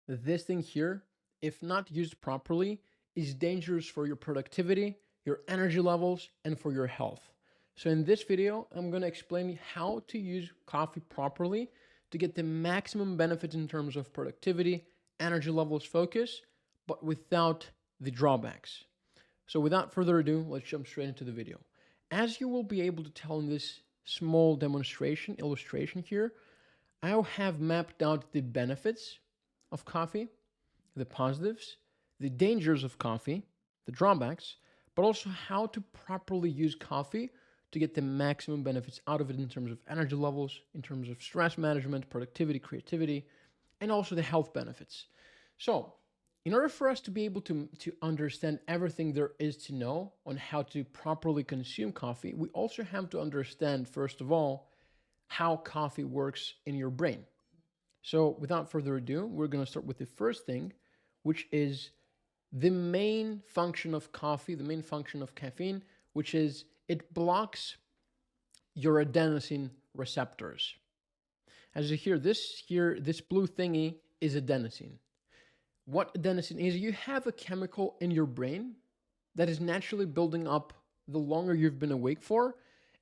This thing here, if not used properly, is dangerous for your productivity, your energy levels, and for your health. So in this video, I'm going to explain how to use coffee properly to get the maximum benefits in terms of productivity, energy levels, focus, but without the drawbacks. So without further ado, let's jump straight into the video. As you will be able to tell in this small demonstration illustration here, I have mapped out the benefits of coffee, the positives, the dangers of coffee, the drawbacks, but also how to properly use coffee to get the maximum benefits out of it in terms of energy levels, in terms of stress management, productivity, creativity, and also the health benefits. So, in order for us to be able to understand everything there is to know on how to properly consume coffee, we also have to understand, first of all, how coffee works in your brain. So, without further ado, we're going to start with the first thing, which is the main function of coffee, the main function of caffeine, which is it blocks your adenosine receptors. As you hear, this blue thingy is adenosine. What adenosine is, you have a chemical in your brain that is naturally building up the longer you've been awake for,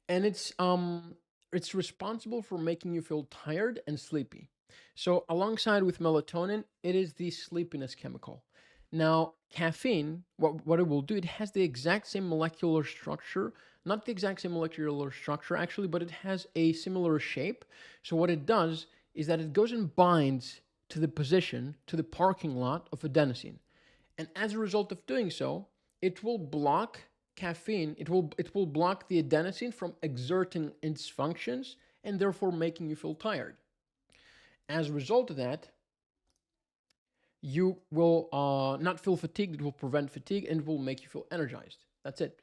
and it's responsible for making you feel tired and sleepy. So alongside with melatonin, it is the sleepiness chemical. Now, caffeine, what it will do, it has the exact same molecular structure, not the exact same molecular structure actually, but it has a similar shape. So what it does is that it goes and binds to the position, to the parking lot of adenosine. And as a result of doing so, it will block caffeine, it will block the adenosine from exerting its functions and therefore making you feel tired. As a result of that, you will not feel fatigued. It will prevent fatigue and it will make you feel energized. That's it.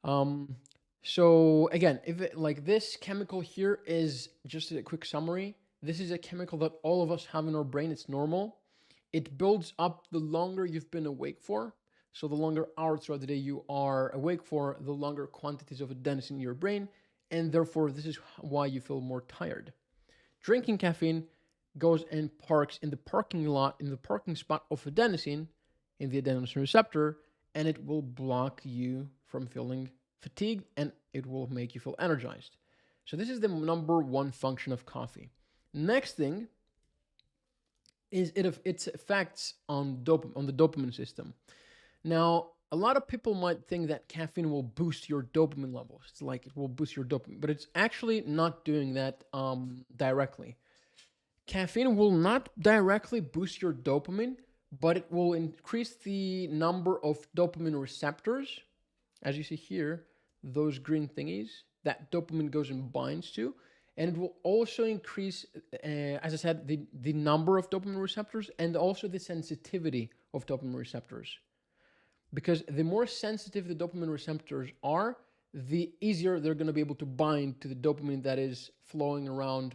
Um, so again, if it, like this chemical here is just a quick summary. This is a chemical that all of us have in our brain. It's normal. It builds up the longer you've been awake for. So the longer hours throughout the day you are awake for, the longer quantities of adenosine in your brain, and therefore this is why you feel more tired. Drinking caffeine goes and parks in the parking lot, in the parking spot of adenosine, in the adenosine receptor, and it will block you from feeling fatigued and it will make you feel energized. So this is the number one function of coffee. Next thing is its effects on the dopamine system. Now, a lot of people might think that caffeine will boost your dopamine levels. It's like it will boost your dopamine, but it's actually not doing that directly. Caffeine will not directly boost your dopamine, but it will increase the number of dopamine receptors. As you see here, those green thingies that dopamine goes and binds to. And it will also increase, as I said, the number of dopamine receptors and also the sensitivity of dopamine receptors. Because the more sensitive the dopamine receptors are, the easier they're going to be able to bind to the dopamine that is flowing around,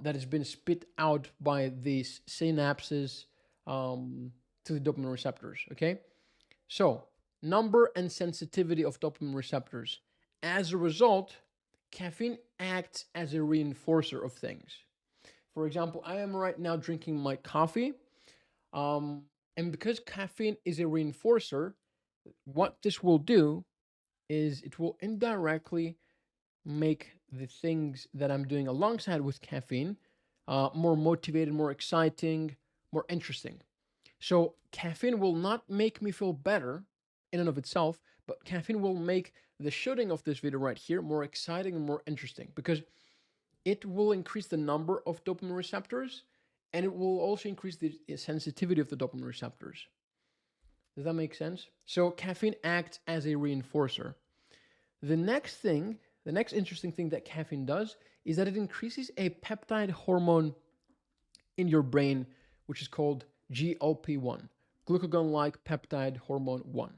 that has been spit out by these synapses to the dopamine receptors. Okay, so number and sensitivity of dopamine receptors. As a result, caffeine acts as a reinforcer of things. For example, I am right now drinking my coffee, and because caffeine is a reinforcer, what this will do is it will indirectly make the things that I'm doing alongside with caffeine more motivated, more exciting, more interesting. So caffeine will not make me feel better in and of itself, but caffeine will make the shooting of this video right here more exciting and more interesting because it will increase the number of dopamine receptors and it will also increase the sensitivity of the dopamine receptors. Does that make sense? So caffeine acts as a reinforcer. The next interesting thing that caffeine does is that it increases a peptide hormone in your brain, which is called GLP-1, glucagon-like peptide hormone 1.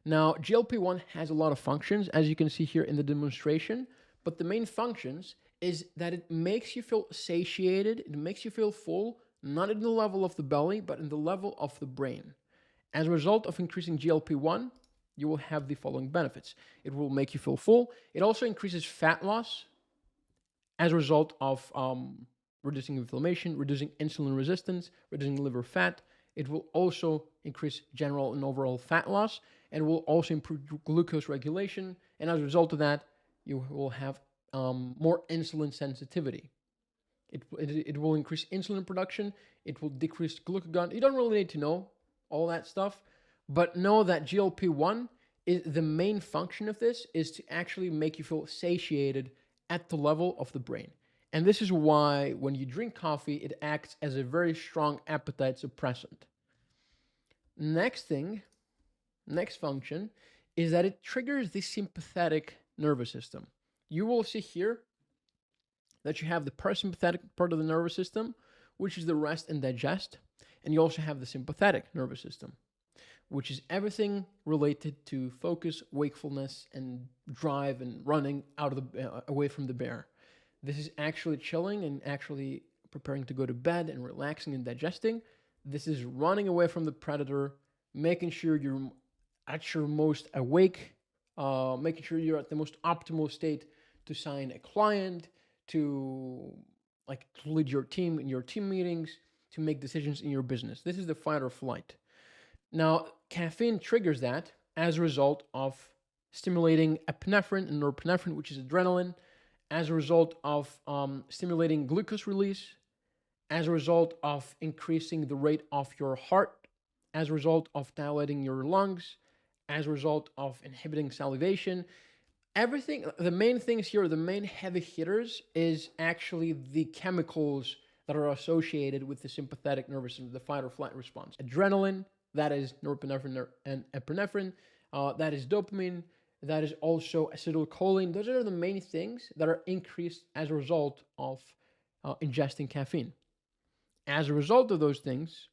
Now, GLP-1 has a lot of functions, as you can see here in the demonstration, but the main functions is that it makes you feel satiated, it makes you feel full, not in the level of the belly, but in the level of the brain. As a result of increasing GLP-1, you will have the following benefits. It will make you feel full. It also increases fat loss as a result of reducing inflammation, reducing insulin resistance, reducing liver fat. It will also increase general and overall fat loss, and will also improve glucose regulation. And as a result of that, you will have more insulin sensitivity. It will increase insulin production. It will decrease glucagon. You don't really need to know all that stuff, but know that GLP-1 is the main function of this is to actually make you feel satiated at the level of the brain. And this is why when you drink coffee, it acts as a very strong appetite suppressant. Next function is that it triggers the sympathetic nervous system. You will see here that you have the parasympathetic part of the nervous system, which is the rest and digest. And you also have the sympathetic nervous system, which is everything related to focus, wakefulness, and drive and running out of away from the bear. This is actually chilling and actually preparing to go to bed and relaxing and digesting. This is running away from the predator, making sure you're at your most awake, making sure you're at the most optimal state to sign a client, to lead your team in your team meetings, to make decisions in your business. This is the fight or flight. Now, caffeine triggers that as a result of stimulating epinephrine and norepinephrine, which is adrenaline, as a result of stimulating glucose release, as a result of increasing the rate of your heart, as a result of dilating your lungs, as a result of inhibiting salivation. Everything, the main things here, the main heavy hitters is actually the chemicals that are associated with the sympathetic nervous system, the fight or flight response. Adrenaline, that is norepinephrine and epinephrine, that is dopamine, that is also acetylcholine. Those are the main things that are increased as a result of ingesting caffeine. As a result of those things,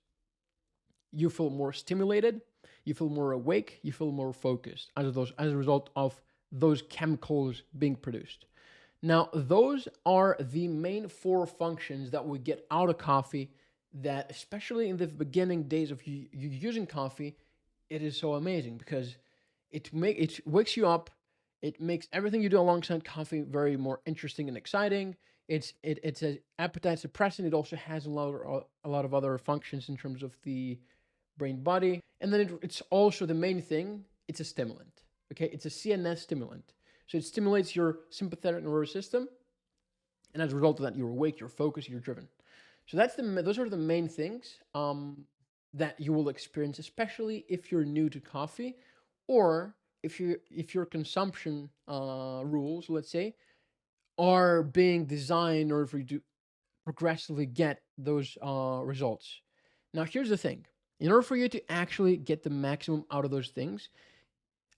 you feel more stimulated, you feel more awake, you feel more focused as a result of those chemicals being produced. Now, those are the main 4 functions that we get out of coffee that, especially in the beginning days of you using coffee, it is so amazing because it wakes you up. It makes everything you do alongside coffee very more interesting and exciting. It's an appetite suppressant. It also has a lot of other functions in terms of the brain body. And then it's also the main thing, it's a stimulant. Okay, it's a CNS stimulant. So it stimulates your sympathetic nervous system. And as a result of that, you're awake, you're focused, you're driven. So those are the main things that you will experience, especially if you're new to coffee, or if your consumption rules, let's say, are being designed in order for you to progressively get those results. Now, here's the thing. In order for you to actually get the maximum out of those things,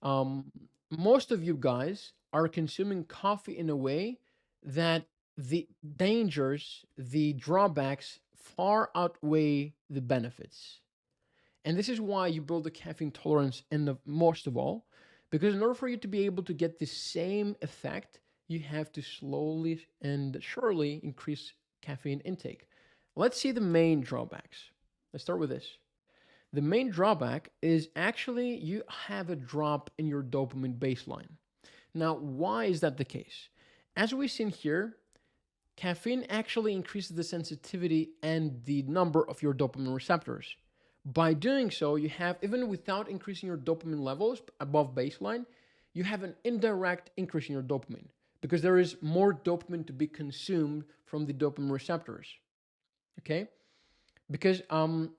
most of you guys are consuming coffee in a way that the dangers, the drawbacks far outweigh the benefits. And this is why you build a caffeine tolerance most of all, because in order for you to be able to get the same effect, you have to slowly and surely increase caffeine intake. Let's see the main drawbacks. Let's start with this. The main drawback is actually you have a drop in your dopamine baseline. Now, why is that the case? As we've seen here, caffeine actually increases the sensitivity and the number of your dopamine receptors. By doing so, you have, even without increasing your dopamine levels above baseline, you have an indirect increase in your dopamine because there is more dopamine to be consumed from the dopamine receptors. Okay? Because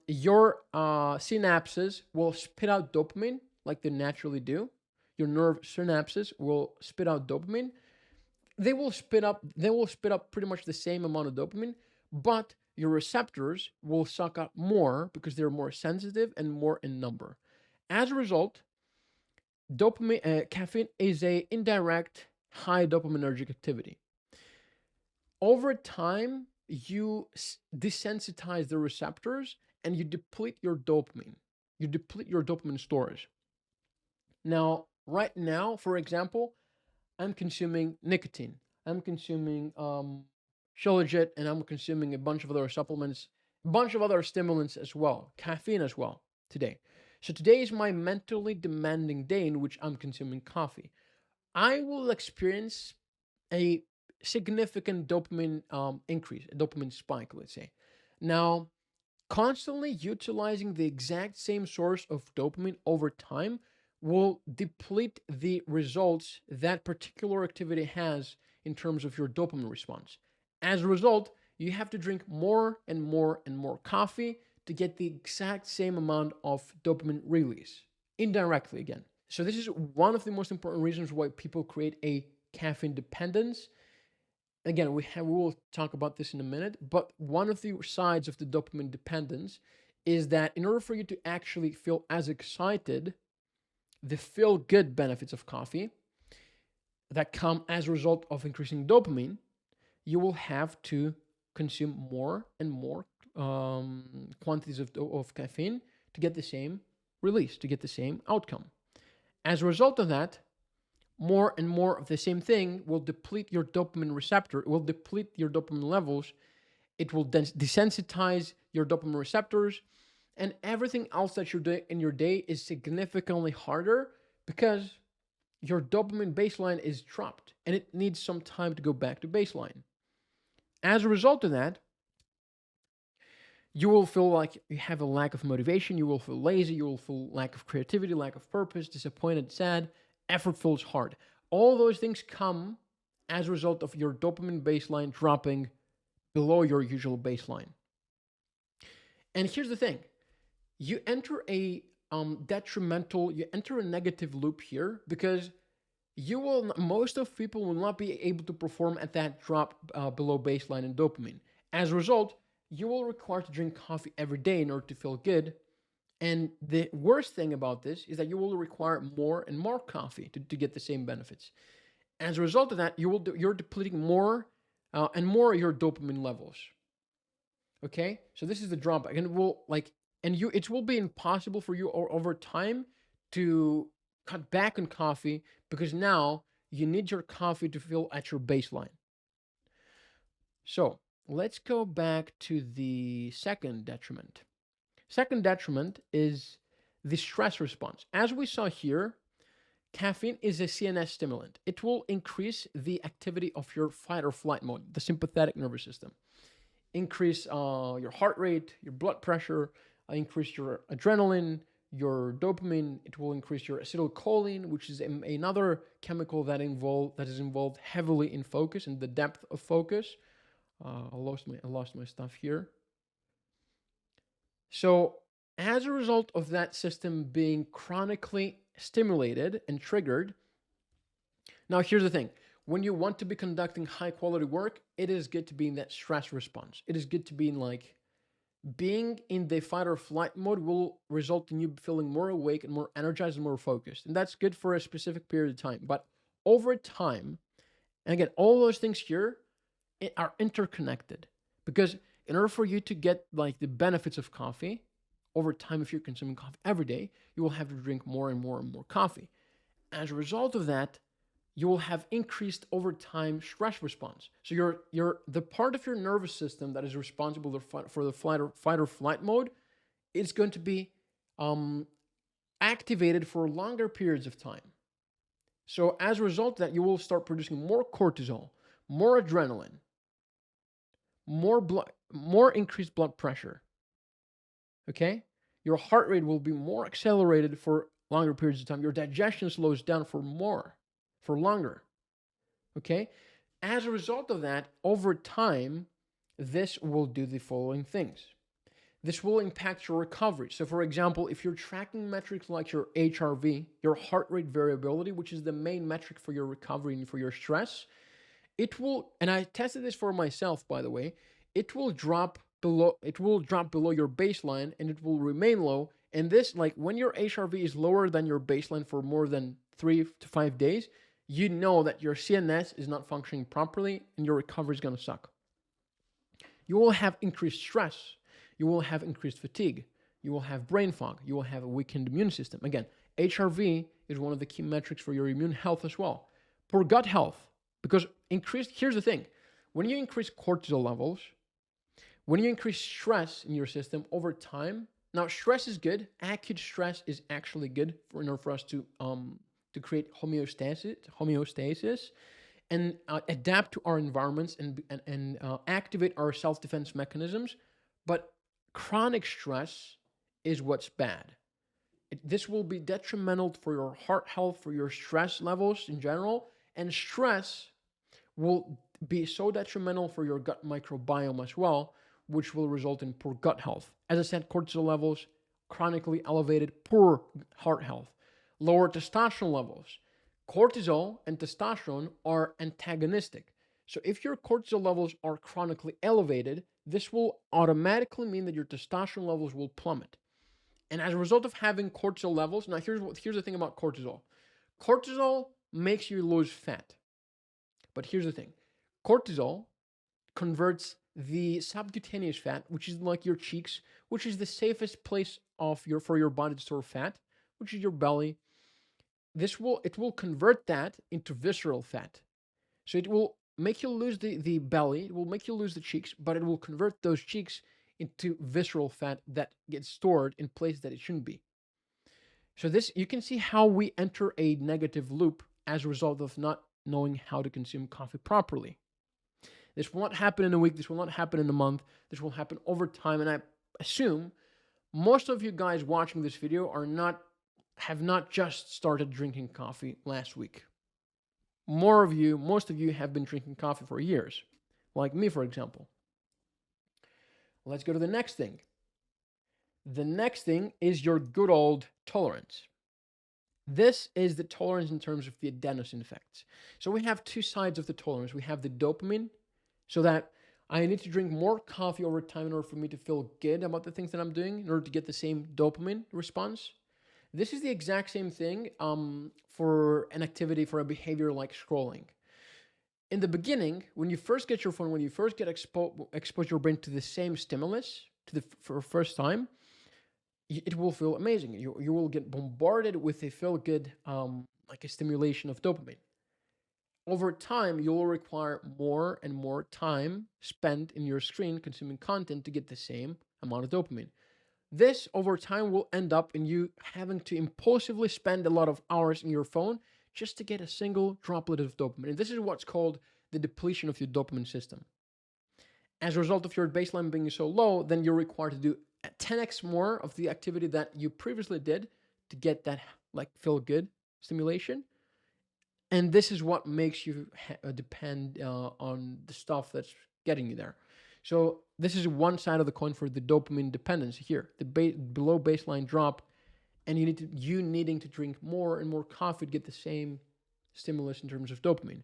your synapses will spit out dopamine like they naturally do. Your nerve synapses will spit out dopamine. They will spit up pretty much the same amount of dopamine, but your receptors will suck up more because they're more sensitive and more in number. As a result, caffeine is a indirect high dopaminergic activity. Over time, you desensitize the receptors and you deplete your dopamine. You deplete your dopamine storage. Now, right now, for example, I'm consuming nicotine. I'm consuming Shilajit, and I'm consuming a bunch of other supplements, a bunch of other stimulants as well, caffeine as well today. So today is my mentally demanding day in which I'm consuming coffee. I will experience a significant dopamine increase, a dopamine spike, let's say. Now, constantly utilizing the exact same source of dopamine over time will deplete the results that particular activity has in terms of your dopamine response. As a result, you have to drink more and more and more coffee to get the exact same amount of dopamine release, indirectly again. So, this is one of the most important reasons why people create a caffeine dependence. Again, we will talk about this in a minute, but one of the sides of the dopamine dependence is that in order for you to actually feel as excited, the feel good benefits of coffee that come as a result of increasing dopamine, you will have to consume more and more quantities of caffeine to get the same release, to get the same outcome. As a result of that, more and more of the same thing will deplete your dopamine receptor, it will deplete your dopamine levels, it will desensitize your dopamine receptors, and everything else that you're doing in your day is significantly harder because your dopamine baseline is dropped and it needs some time to go back to baseline. As a result of that, you will feel like you have a lack of motivation, you will feel lazy, you will feel lack of creativity, lack of purpose, disappointed, sad, effort feels hard. All those things come as a result of your dopamine baseline dropping below your usual baseline. And here's the thing. You enter a you enter a negative loop here because most of people will not be able to perform at that drop below baseline in dopamine. As a result, you will require to drink coffee every day in order to feel good. And the worst thing about this is that you will require more and more coffee to get the same benefits. As a result of that, you're depleting more and more your dopamine levels. Okay, so this is the drawback, and it will be impossible for you over time to cut back on coffee because now you need your coffee to feel at your baseline. So let's go back to the second detriment. Second detriment is the stress response. As we saw here, caffeine is a CNS stimulant. It will increase the activity of your fight or flight mode, the sympathetic nervous system. Increase your heart rate, your blood pressure, increase your adrenaline, your dopamine. It will increase your acetylcholine, which is another chemical that is involved heavily in focus and the depth of focus. I lost my stuff here. So as a result of that system being chronically stimulated and triggered, now here's the thing. When you want to be conducting high quality work, it is good to be in that stress response. It is good to be in being in the fight or flight mode will result in you feeling more awake and more energized and more focused. And that's good for a specific period of time. But over time, and again, all those things here are interconnected because in order for you to get the benefits of coffee over time, if you're consuming coffee every day, you will have to drink more and more and more coffee. As a result of that, you will have increased over time stress response. So the part of your nervous system that is responsible for the fight or flight mode is going to be activated for longer periods of time. So as a result of that, you will start producing more cortisol, more adrenaline, more increased blood pressure. Okay? Your heart rate will be more accelerated for longer periods of time. Your digestion slows down for longer. Okay? As a result of that, over time, this will do the following things. This will impact your recovery. So for example, if you're tracking metrics like your HRV, your heart rate variability, which is the main metric for your recovery and for your stress, it will, and I tested this for myself, by the way, it will drop below your baseline and it will remain low. And this, when your HRV is lower than your baseline for more than 3 to 5 days, you know that your CNS is not functioning properly and your recovery is going to suck. You will have increased stress. You will have increased fatigue. You will have brain fog. You will have a weakened immune system. Again, HRV is one of the key metrics for your immune health as well. Poor gut health, because here's the thing. When you increase cortisol levels, when you increase stress in your system over time, now stress is good. Acute stress is actually good in order for us to create homeostasis. and adapt to our environments and activate our self-defense mechanisms. But chronic stress is what's bad. This will be detrimental for your heart health, for your stress levels in general, and stress will be so detrimental for your gut microbiome as well, which will result in poor gut health. As I said, cortisol levels chronically elevated, poor heart health, lower testosterone levels. Cortisol and testosterone are antagonistic. So if your cortisol levels are chronically elevated, this will automatically mean that your testosterone levels will plummet. And as a result of having cortisol levels, now here's the thing about cortisol. Cortisol makes you lose fat. But here's the thing. Cortisol converts the subcutaneous fat, which is like your cheeks, which is the safest place for your body to store fat, which is your belly. It will convert that into visceral fat. So it will make you lose the belly, it will make you lose the cheeks, but it will convert those cheeks into visceral fat that gets stored in places that it shouldn't be. So this, you can see how we enter a negative loop as a result of not knowing how to consume coffee properly. This will not happen in a week, this will not happen in a month, this will happen over time. And I assume most of you guys watching this video have not just started drinking coffee last week. Most of you have been drinking coffee for years, like me, for example. Let's go to the next thing. The next thing is your good old tolerance. This is the tolerance in terms of the adenosine effects. So we have two sides of the tolerance. We have the dopamine, so that I need to drink more coffee over time in order for me to feel good about the things that I'm doing, in order to get the same dopamine response. This is the exact same thing for an activity, for a behavior like scrolling. In the beginning, when you first get your phone, when you first get expose your brain to the same stimulus for the first time, it will feel amazing. You will get bombarded with a feel good, like a stimulation of dopamine. Over time, you will require more and more time spent in your screen consuming content to get the same amount of dopamine. This over time will end up in you having to impulsively spend a lot of hours in your phone just to get a single droplet of dopamine. And this is what's called the depletion of your dopamine system. As a result of your baseline being so low, then you're required to do 10x more of the activity that you previously did to get that like feel good stimulation. And this is what makes you depend on the stuff that's getting you there. So this is one side of the coin for the dopamine dependence here, the below baseline drop, and you needing to drink more and more coffee to get the same stimulus in terms of dopamine.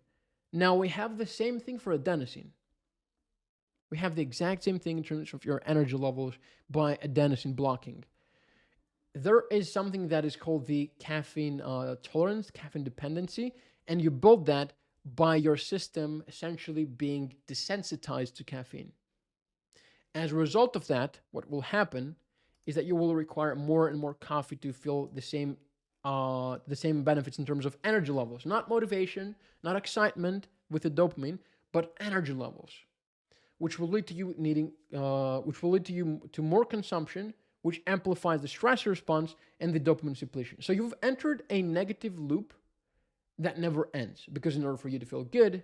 Now we have the same thing for adenosine. We have the exact same thing in terms of your energy levels by adenosine blocking. There is something that is called the caffeine tolerance, caffeine dependency, and you build that by your system essentially being desensitized to caffeine. As a result of that, what will happen is that you will require more and more coffee to feel the same benefits in terms of energy levels, not motivation, not excitement with the dopamine, but energy levels, which will lead to you to more consumption, which amplifies the stress response and the dopamine depletion. So you've entered a negative loop that never ends, because in order for you to feel good,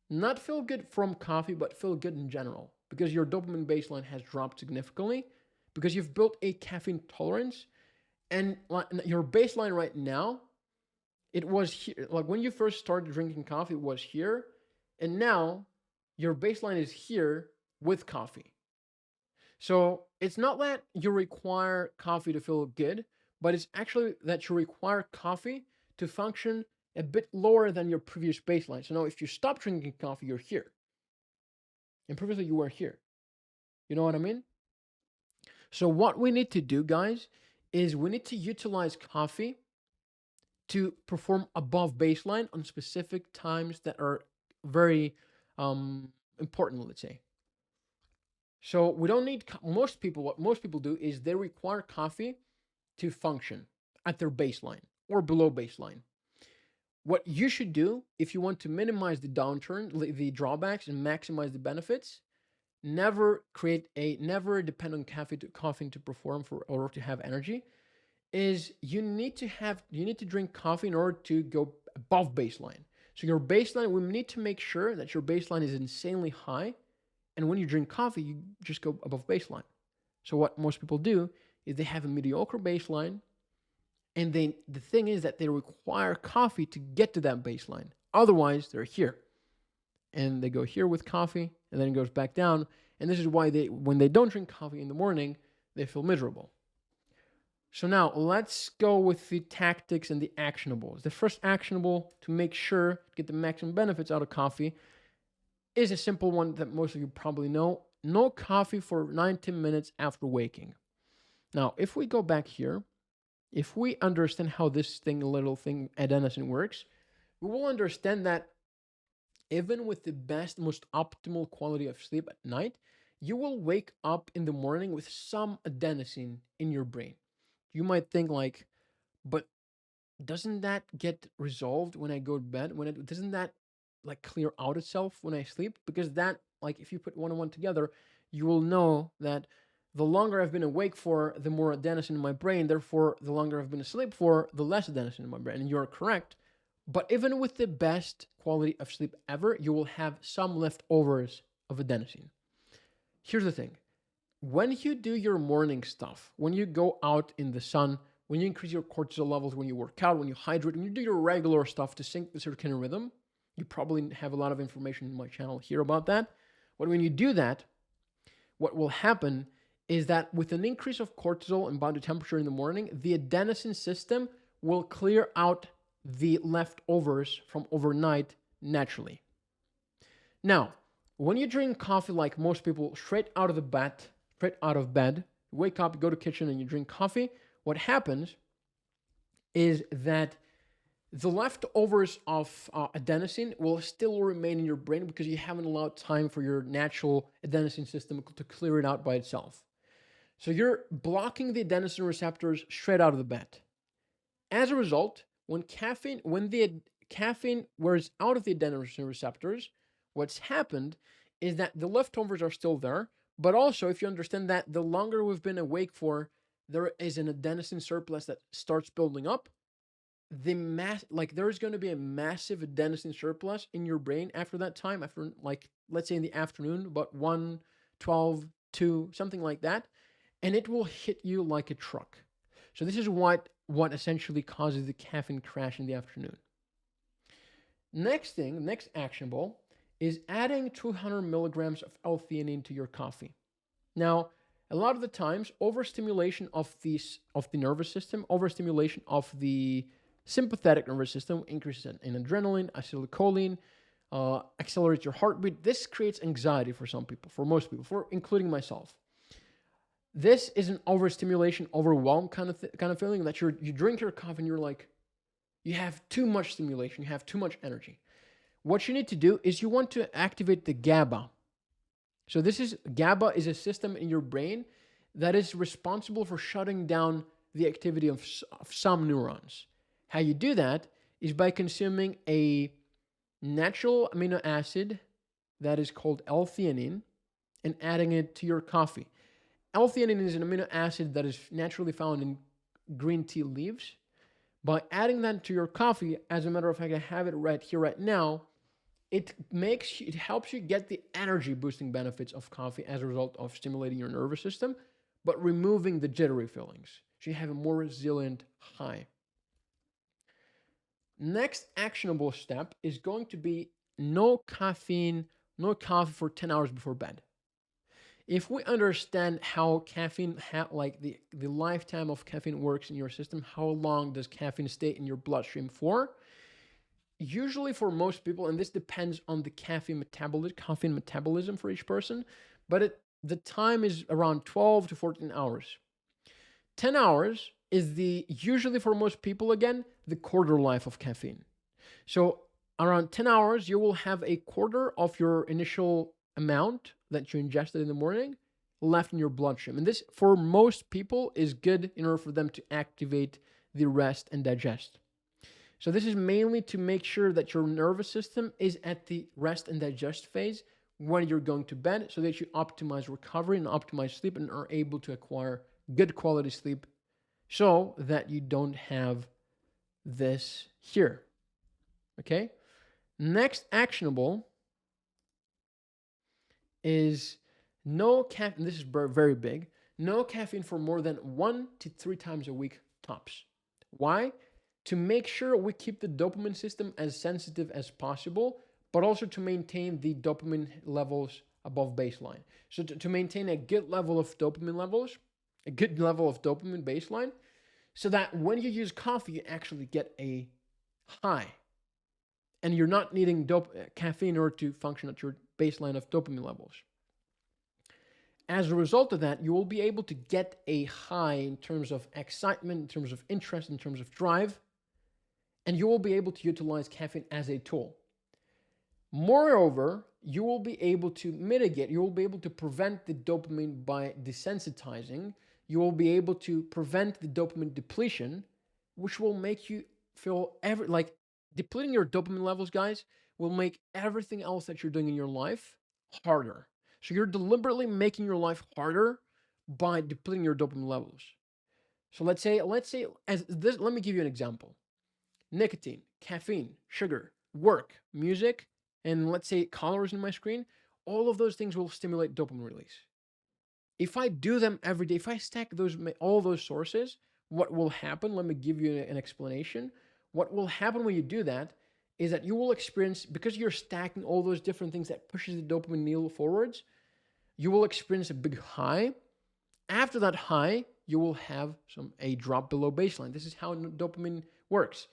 not feel good from coffee, but feel good in general, because your dopamine baseline has dropped significantly, because you've built a caffeine tolerance, and your baseline right now, it was here. Like when you first started drinking coffee, it was here, and now your baseline is here with coffee. So it's not that you require coffee to feel good, but it's actually that you require coffee to function a bit lower than your previous baseline. So now if you stop drinking coffee, you're here. And previously you were here. You know what I mean? So what we need to do, guys, is we need to utilize coffee to perform above baseline on specific times that are very important, let's say. So we don't need, what most people do is they require coffee to function at their baseline or below baseline. What you should do if you want to minimize the downturn, the drawbacks, and maximize the benefits, never depend on caffeine to perform or to have energy, is you need to drink coffee in order to go above baseline. So your baseline, we need to make sure that your baseline is insanely high. And when you drink coffee, you just go above baseline. So what most people do is they have a mediocre baseline, and the thing is that they require coffee to get to that baseline. Otherwise, they're here. And they go here with coffee, and then it goes back down. And this is why when they don't drink coffee in the morning, they feel miserable. So now let's go with the tactics and the actionables. The first actionable to make sure to get the maximum benefits out of coffee is a simple one that most of you probably know. No coffee for 90 minutes after waking. Now, if we go back here, if we understand how this little thing, adenosine, works, we will understand that even with the best, most optimal quality of sleep at night, you will wake up in the morning with some adenosine in your brain. You might think like, but doesn't that get resolved when I go to bed? Doesn't that like clear out itself when I sleep? Because that, like, if you put one and one together, you will know that the longer I've been awake for, the more adenosine in my brain. Therefore, the longer I've been asleep for, the less adenosine in my brain. And you're correct. But even with the best quality of sleep ever, you will have some leftovers of adenosine. Here's the thing. When you do your morning stuff, when you go out in the sun, when you increase your cortisol levels, when you work out, when you hydrate, when you do your regular stuff to sync the circadian rhythm, you probably have a lot of information in my channel here about that. But when you do that, what will happen is that with an increase of cortisol and body temperature in the morning, the adenosine system will clear out the leftovers from overnight naturally. Now, when you drink coffee like most people, straight out of bed, you wake up, you go to the kitchen and you drink coffee, what happens is that the leftovers of adenosine will still remain in your brain because you haven't allowed time for your natural adenosine system to clear it out by itself. So you're blocking the adenosine receptors straight out of the bed. As a result, when the caffeine wears out of the adenosine receptors, what's happened is that the leftovers are still there, but also if you understand that the longer we've been awake for, there is an adenosine surplus that starts building up. There's going to be a massive adenosine surplus in your brain after that time, after like, let's say in the afternoon, about 1, 12, 2, something like that, and it will hit you like a truck. So this is what essentially causes the caffeine crash in the afternoon. Next actionable, is adding 200 milligrams of L-theanine to your coffee. Now, a lot of the times, overstimulation of the nervous system, overstimulation of the sympathetic nervous system increases in adrenaline, acetylcholine, accelerates your heartbeat. This creates anxiety for some people, for most people, including myself. This is an overstimulation, overwhelm kind of feeling that you drink your coffee and you're like, you have too much stimulation, you have too much energy. What you need to do is you want to activate the GABA. So GABA is a system in your brain that is responsible for shutting down the activity of some neurons. How you do that is by consuming a natural amino acid that is called L-theanine and adding it to your coffee. L-theanine is an amino acid that is naturally found in green tea leaves. By adding that to your coffee, as a matter of fact, I have it right here, right now, it helps you get the energy boosting benefits of coffee as a result of stimulating your nervous system, but removing the jittery feelings. So you have a more resilient high. Next actionable step is going to be no coffee for 10 hours before bed. If we understand how caffeine, the lifetime of caffeine works in your system, how long does caffeine stay in your bloodstream for? Usually for most people, and this depends on the caffeine metabolism for each person, but the time is around 12 to 14 hours. 10 hours is usually for most people, again, the quarter life of caffeine. So around 10 hours, you will have a quarter of your initial amount that you ingested in the morning left in your bloodstream. And this, for most people, is good in order for them to activate the rest and digest. So this is mainly to make sure that your nervous system is at the rest and digest phase when you're going to bed, so that you optimize recovery and optimize sleep and are able to acquire good quality sleep so that you don't have this here. Okay? Next actionable is no caffeine. This is very big. No caffeine for more than 1 to 3 times a week tops. Why? To make sure we keep the dopamine system as sensitive as possible, but also to maintain the dopamine levels above baseline. So to maintain a good level of dopamine levels, a good level of dopamine baseline, so that when you use coffee, you actually get a high. And you're not needing caffeine in order to function at your baseline of dopamine levels. As a result of that, you will be able to get a high in terms of excitement, in terms of interest, in terms of drive, and you will be able to utilize caffeine as a tool. Moreover, you will be able to mitigate, you will be able to prevent the dopamine by desensitizing. You will be able to prevent the dopamine depletion, which will make you feel like depleting your dopamine levels, guys, will make everything else that you're doing in your life harder. So you're deliberately making your life harder by depleting your dopamine levels. So let's say as this, let me give you an example. Nicotine, caffeine, sugar, work, music, and let's say colors in my screen, all of those things will stimulate dopamine release. If I do them every day, if I stack all those sources, what will happen? Let me give you an explanation. What will happen when you do that is that you will experience, because you're stacking all those different things that pushes the dopamine needle forwards, you will experience a big high. After that high, you will have a drop below baseline. This is how dopamine works.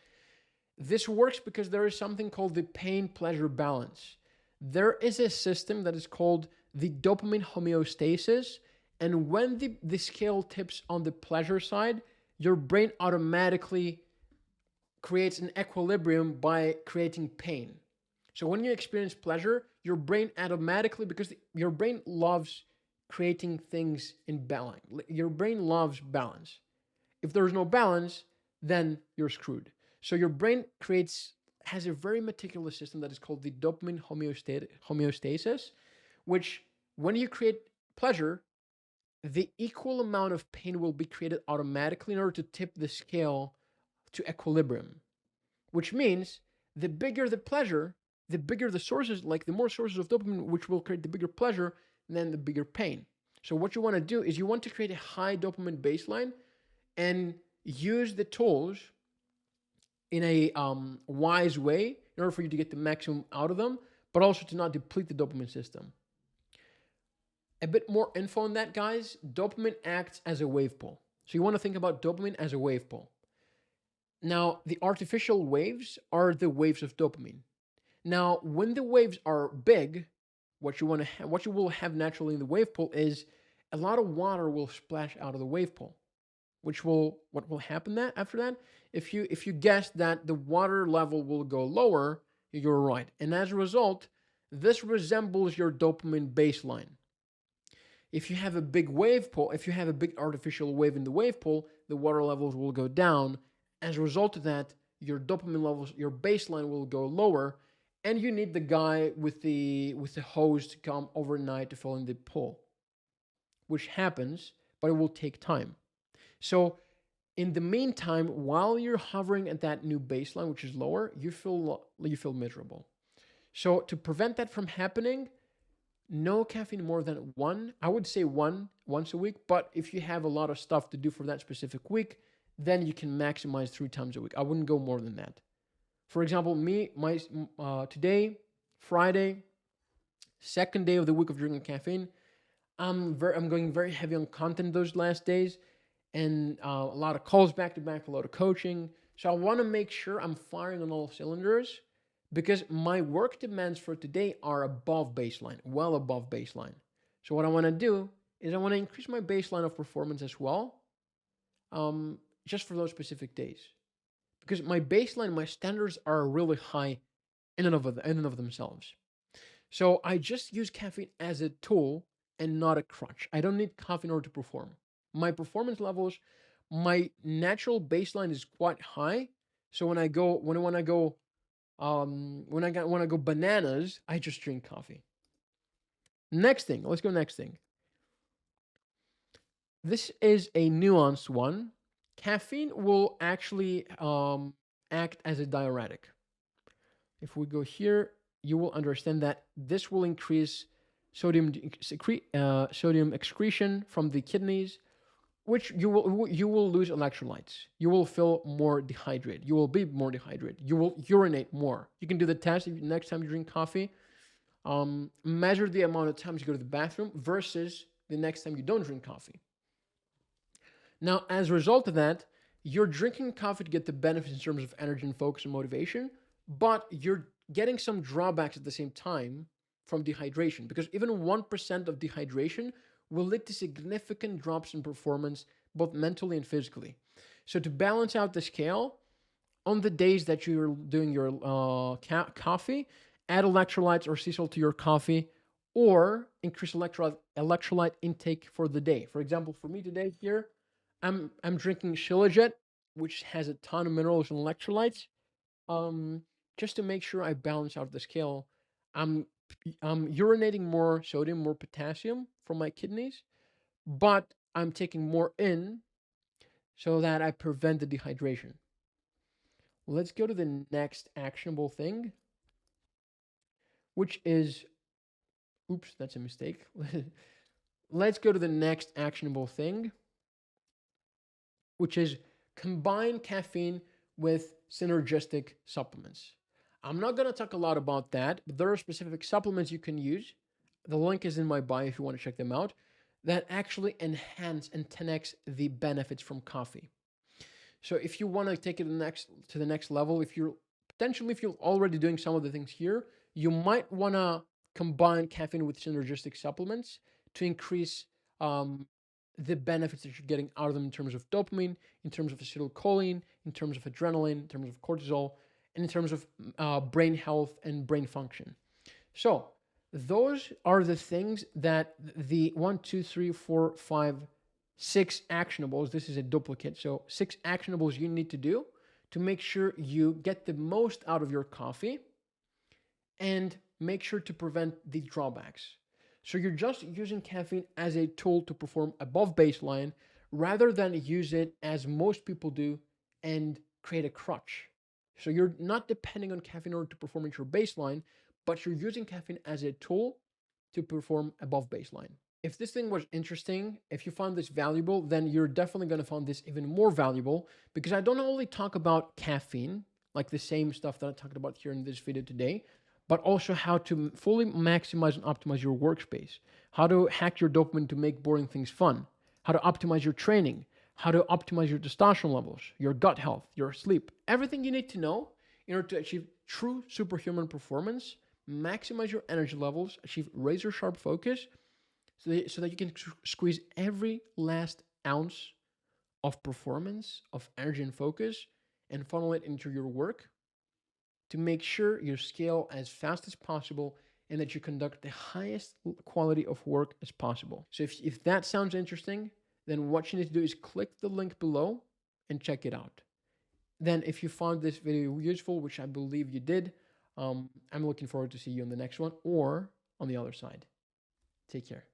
This works because there is something called the pain-pleasure balance. There is a system that is called the dopamine homeostasis, and when the scale tips on the pleasure side, your brain automatically creates an equilibrium by creating pain. So when you experience pleasure, your brain automatically, because your brain loves creating things in balance. Your brain loves balance. If there's no balance, then you're screwed. So your brain has a very meticulous system that is called the dopamine homeostasis, which when you create pleasure, the equal amount of pain will be created automatically in order to tip the scale to equilibrium, which means the bigger the pleasure, the bigger the sources, like the more sources of dopamine, which will create the bigger pleasure, then the bigger pain. So what you want to do is you want to create a high dopamine baseline and use the tools in a wise way in order for you to get the maximum out of them, but also to not deplete the dopamine system. A bit more info on that, guys. Dopamine acts as a wave pool. So you want to think about dopamine as a wave pool. Now, the artificial waves are the waves of dopamine. Now, when the waves are big, what you will have naturally in the wave pool is a lot of water will splash out of the wave pool. What will happen after that? If you guess that the water level will go lower, you're right. And as a result, this resembles your dopamine baseline. If you have a big wave pool, if you have a big artificial wave in the wave pool, the water levels will go down. As a result of that, your dopamine levels, your baseline will go lower, and you need the guy with the hose to come overnight to fill in the pool, which happens, but it will take time. So in the meantime, while you're hovering at that new baseline, which is lower, you feel miserable. So to prevent that from happening, no caffeine more than one. I would say once a week, but if you have a lot of stuff to do for that specific week, then you can maximize 3 times a week. I wouldn't go more than that. For example, today, Friday, second day of the week of drinking caffeine, I'm going very heavy on content those last days, and a lot of calls back to back, a lot of coaching. So I want to make sure I'm firing on all cylinders because my work demands for today are above baseline, well above baseline. So what I want to do is I want to increase my baseline of performance as well, just for those specific days, because my baseline, my standards are really high in and of themselves. So I just use caffeine as a tool and not a crutch. I don't need coffee in order to perform. My performance levels, my natural baseline is quite high. So when I want to go bananas, I just drink coffee. Next thing, let's go next thing. This is a nuanced one. Caffeine will actually act as a diuretic. If we go here, you will understand that this will increase sodium sodium excretion from the kidneys, which you will lose electrolytes. You will feel more dehydrated. You will be more dehydrated. You will urinate more. You can do the test next time you drink coffee. Measure the amount of times you go to the bathroom versus the next time you don't drink coffee. Now, as a result of that, you're drinking coffee to get the benefits in terms of energy and focus and motivation, but you're getting some drawbacks at the same time from dehydration, because even 1% of dehydration will lead to significant drops in performance, both mentally and physically. So, to balance out the scale, on the days that you're doing your coffee, add electrolytes or sea salt to your coffee, or increase electrolyte intake for the day. For example, for me today here, I'm drinking Shilajit, which has a ton of minerals and electrolytes. Um, just to make sure I balance out the scale, I'm I'm urinating more sodium, more potassium from my kidneys, but I'm taking more in so that I prevent the dehydration. Let's go to the next actionable thing, which is, oops, that's a mistake. Let's go to the next actionable thing, which is combine caffeine with synergistic supplements. I'm not going to talk a lot about that, but there are specific supplements you can use. The link is in my bio if you want to check them out, that actually enhance and 10x the benefits from coffee. So if you want to take it to the next level, if you're already doing some of the things here, you might want to combine caffeine with synergistic supplements to increase the benefits that you're getting out of them in terms of dopamine, in terms of acetylcholine, in terms of adrenaline, in terms of cortisol, and in terms of brain health and brain function. So those are the things that the 1, 2, 3, 4, 5, 6 actionables. This is a duplicate. So 6 actionables you need to do to make sure you get the most out of your coffee and make sure to prevent the drawbacks. So you're just using caffeine as a tool to perform above baseline rather than use it as most people do and create a crutch. So you're not depending on caffeine in order to perform at your baseline, but you're using caffeine as a tool to perform above baseline. If this thing was interesting, if you found this valuable, then you're definitely going to find this even more valuable, because I don't only talk about caffeine, like the same stuff that I talked about here in this video today, but also how to fully maximize and optimize your workspace, how to hack your dopamine to make boring things fun, how to optimize your training, how to optimize your testosterone levels, your gut health, your sleep, everything you need to know in order to achieve true superhuman performance, maximize your energy levels, achieve razor sharp focus, so that you can squeeze every last ounce of performance, of energy and focus, and funnel it into your work to make sure you scale as fast as possible and that you conduct the highest quality of work as possible. So if that sounds interesting, then what you need to do is click the link below and check it out. Then if you found this video useful, which I believe you did, I'm looking forward to see you on the next one or on the other side. Take care.